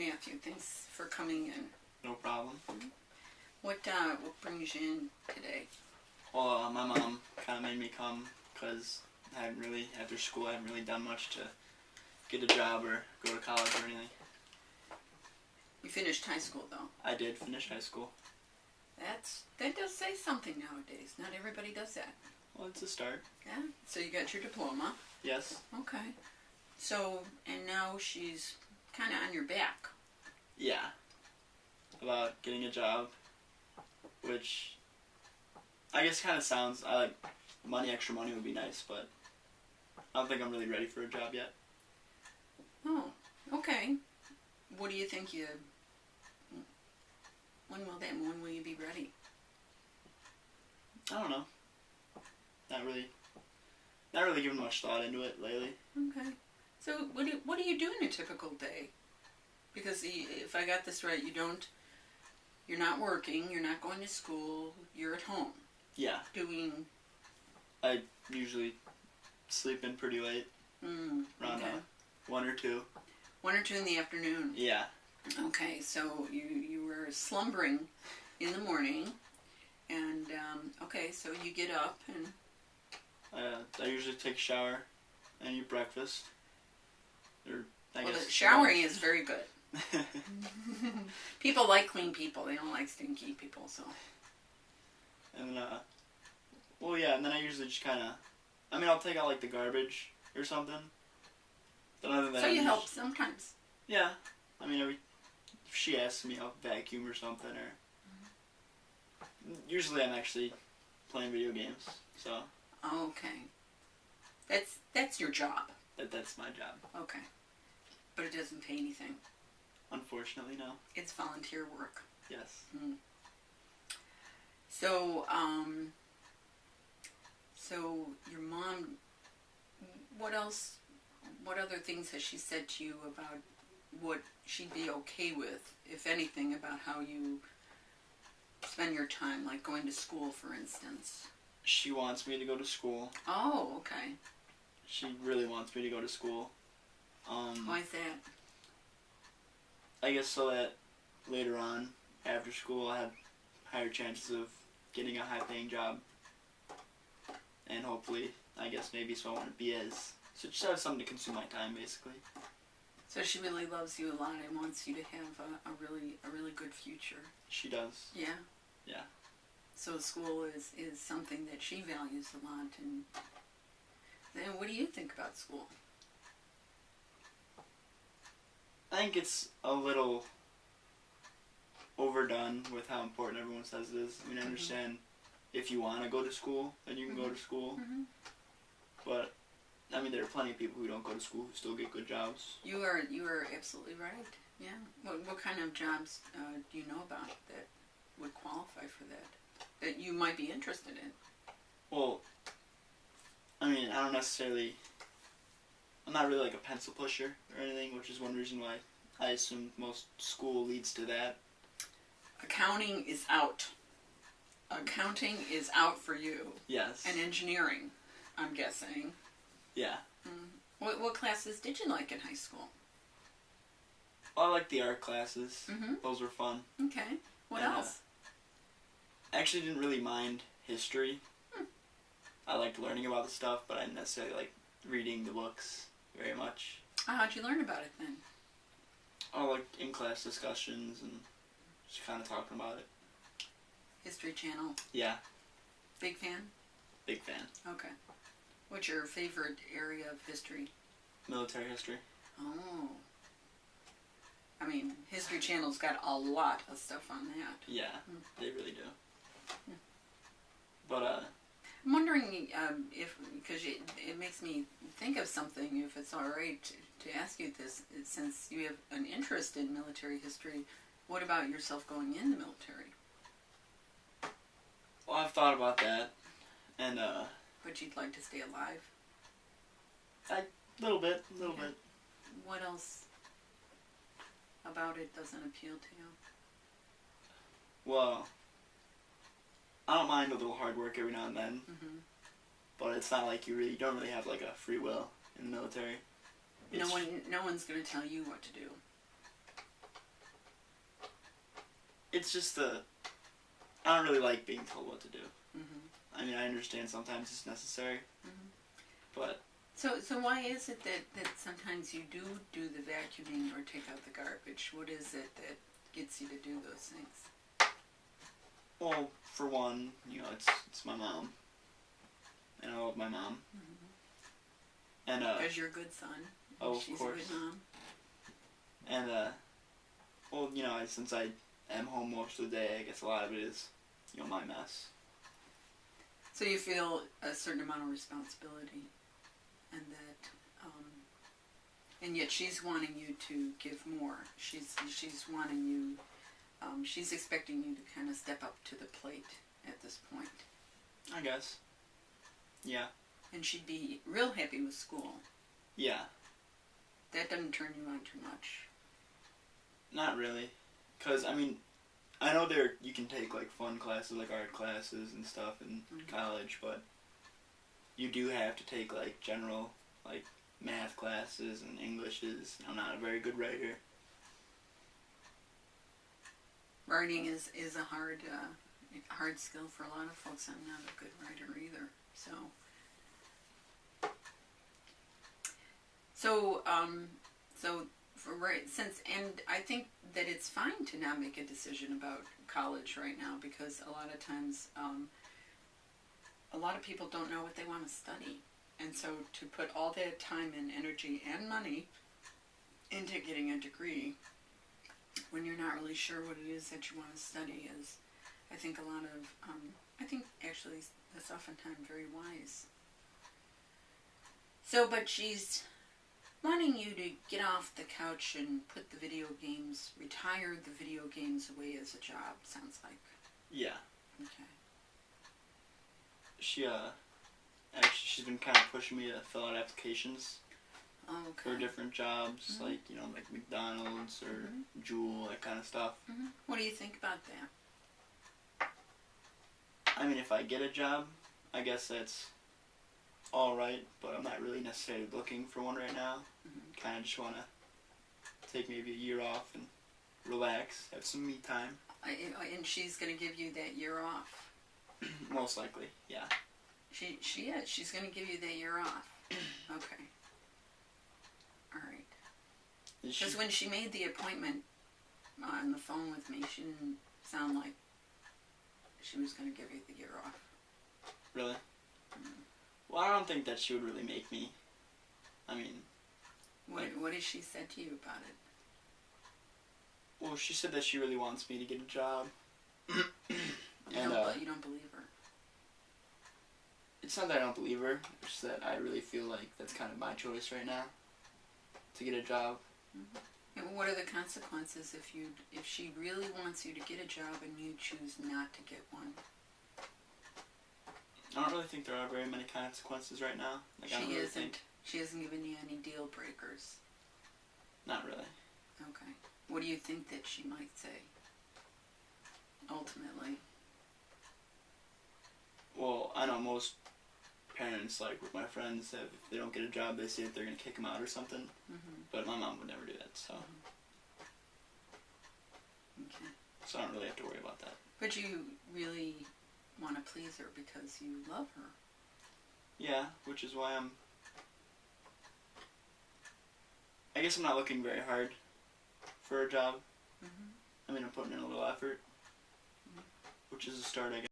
Matthew. Thanks for coming in. No problem. What brings you in today? Well, my mom kind of made me come because I haven't really, after school, I haven't really done much to get a job or go to college or anything. You finished high school, though. I did finish high school. That does say something nowadays. Not everybody does that. Well, it's a start. Yeah. So you got your diploma. Yes. Okay. So, and now she's kind of on your back. Yeah. About getting a job, which I guess kind of sounds, I like money, extra money would be nice, but I don't think I'm really ready for a job yet. Oh, okay. What do you think when will you be ready? I don't know. Not really giving much thought into it lately. Okay. So what do you do in a typical day? Because if I got this right, you're not working, you're not going to school, you're at home. Yeah. I usually sleep in pretty late. Around okay. 1 or 2. 1 or 2 in the afternoon. Yeah. Okay, so you were slumbering in the morning, and okay, so you get up and I usually take a shower and eat breakfast. The showering is very good. People like clean people. They don't like stinky people. So. And and then I usually just kind of, I'll take out like the garbage or something. But other than that, so you help sometimes. Yeah, if she asks me, I'll vacuum or something, or usually I'm actually playing video games. So. Okay. That's your job. That's my job. Okay. But it doesn't pay anything. Unfortunately, no. It's volunteer work. Yes. Mm. So, so your mom, what other things has she said to you about what she'd be okay with, if anything, about how you spend your time, like going to school, for instance? She wants me to go to school. Oh, okay. She really wants me to go to school. Why is that? I guess so that later on, after school, I have higher chances of getting a high-paying job. And hopefully, I guess maybe so I want to be so just have something to consume my time, basically. So she really loves you a lot and wants you to have a really good future. She does. Yeah? Yeah. So school is something that she values a lot. And then what do you think about school? I think it's a little overdone with how important everyone says it is. I understand if you want to go to school, then you can go to school. But, there are plenty of people who don't go to school who still get good jobs. You are absolutely right. Yeah. What kind of jobs do you know about that would qualify for that you might be interested in? Well, I'm not really like a pencil pusher or anything, which is one reason why I assume most school leads to that. Accounting is out. Accounting is out for you. Yes. And engineering, I'm guessing. Yeah. What classes did you like in high school? Well, I liked the art classes. Those were fun. Okay. What else? I actually didn't really mind history. I liked learning about the stuff, but I didn't necessarily like reading the books very much. How'd you learn about it then? Oh, like in-class discussions and just kind of talking about it. History Channel? Yeah. Big fan? Big fan. Okay. What's your favorite area of history? Military history. Oh. History Channel's got a lot of stuff on that. Yeah, they really do. But, I'm wondering because it makes me think of something, if it's all right to ask you this, since you have an interest in military history, what about yourself going in the military? Well, I've thought about that, and, But you'd like to stay alive? A little bit. What else about it doesn't appeal to you? Well, I don't mind a little hard work every now and then, but it's not like you don't really have like a free will in the military. No one's going to tell you what to do. it's just I don't really like being told what to do. Mm-hmm. I mean, I understand sometimes it's necessary, Mm-hmm. but... So why is it that sometimes you do the vacuuming or take out the garbage? What is it that gets you to do those things? Well, for one, it's my mom. And I love my mom. Mm-hmm. And, because you're a good son. Oh, She's of course. a good mom. And, well, since I am home most of the day, I guess a lot of it is, my mess. So you feel a certain amount of responsibility, and that, and yet she's wanting you to give more. She's wanting you, she's expecting you to kind of step up to the plate at this point. I guess. Yeah. And she'd be real happy with school. Yeah. That doesn't turn you on too much. Not really. Because, I mean, I know you can take, like, fun classes, like art classes and stuff in college, but you do have to take, like, general, like, math classes and Englishes. I'm not a very good writer. Writing is a hard skill for a lot of folks. I'm not a good writer either, so and I think that it's fine to not make a decision about college right now, because a lot of times a lot of people don't know what they want to study, and so to put all that time and energy and money into getting a degree when you're not really sure what it is that you want to study is, I think, I think actually that's oftentimes very wise. So, but she's wanting you to get off the couch and put the video games, retire the video games away as a job, sounds like. Yeah. Okay. Actually, she's been kind of pushing me to fill out applications. Oh, okay. For different jobs, like, like McDonald's or Jewel, that kind of stuff. Mm-hmm. What do you think about that? I mean, if I get a job, I guess that's alright, but I'm not really necessarily looking for one right now. Kind of just want to take maybe a year off and relax, have some me time. And she's going to give you that year off? Most likely, yeah. She is. She's going to give you that year off. Okay. All right. Because when she made the appointment on the phone with me, she didn't sound like she was going to give you the year off. Really? Well, I don't think that she would really make me. I mean... What has she said to you about it? Well, she said that she really wants me to get a job. You don't believe her? It's not that I don't believe her, it's just that I really feel like that's kind of my choice right now. To get a job. Mm-hmm. And what are the consequences if she really wants you to get a job and you choose not to get one? I don't really think there are very many consequences right now. Like, She hasn't given you any deal breakers? Not really. Okay. What do you think that she might say, ultimately? Well, I know most parents, like with my friends, if they don't get a job, they say that they're going to kick them out or something. Mm-hmm. But my mom would never do that, so. Okay. So I don't really have to worry about that. But you really want to please her because you love her. Yeah, which is why I guess I'm not looking very hard for a job. I mean, I'm putting in a little effort, which is a start, I guess.